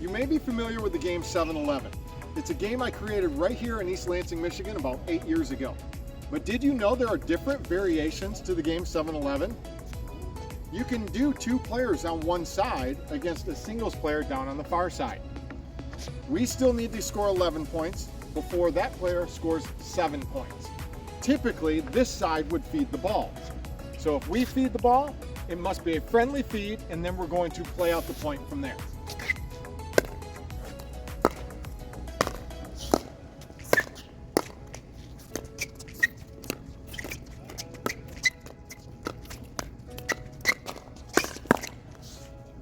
You may be familiar with the game 7-Eleven. It's a game I created right here in East Lansing, Michigan about 8 years ago. But did you know there are different variations to the game 7-Eleven? You can do 2 players on one side against a singles player down on the far side. We still need to score 11 points before that player scores 7 points. Typically, this side would feed the ball. So if we feed the ball, it must be a friendly feed, and then we're going to play out the point from there.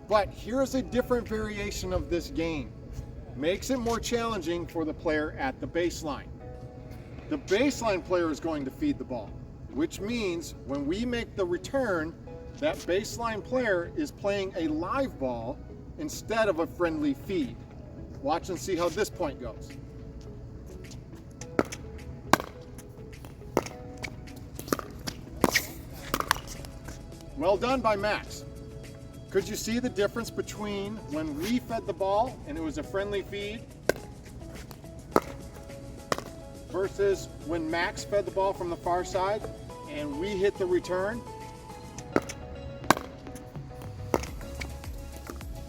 But here's a different variation of this game. Makes it more challenging for the player at the baseline. The baseline player is going to feed the ball, which means when we make the return, that baseline player is playing a live ball instead of a friendly feed. Watch and see how this point goes. Well done by Max. Could you see the difference between when we fed the ball and it was a friendly feed versus when Max fed the ball from the far side and we hit the return?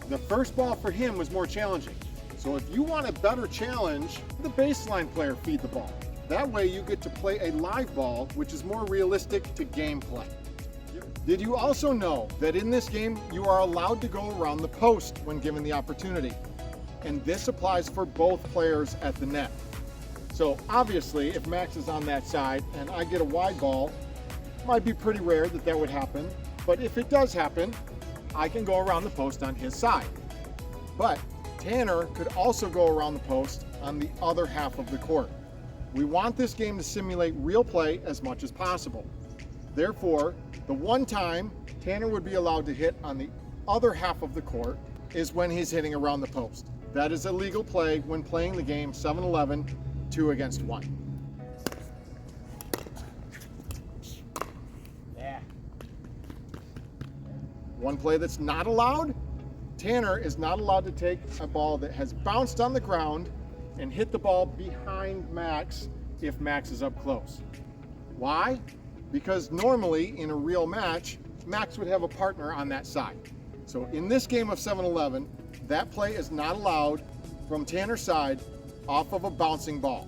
The first ball for him was more challenging. So if you want a better challenge, the baseline player feed the ball. That way you get to play a live ball, which is more realistic to gameplay. Did you also know that in this game you are allowed to go around the post when given the opportunity? And this applies for both players at the net. So obviously if Max is on that side and I get a wide ball, it might be pretty rare that that would happen, but if it does happen, I can go around the post on his side. But Tanner could also go around the post on the other half of the court. We want this game to simulate real play as much as possible. Therefore, the one time Tanner would be allowed to hit on the other half of the court is when he's hitting around the post. That is illegal play when playing the game 7-Eleven 2 against 1. Yeah. One play that's not allowed, Tanner is not allowed to take a ball that has bounced on the ground and hit the ball behind Max if Max is up close. Why? Because normally in a real match, Max would have a partner on that side. So in this game of 7-Eleven, that play is not allowed from Tanner's side off of a bouncing ball.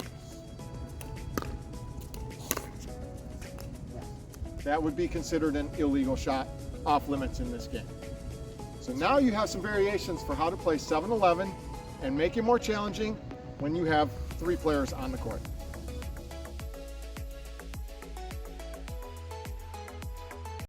That would be considered an illegal shot, off limits in this game. So now you have some variations for how to play 7-Eleven and make it more challenging when you have 3 players on the court.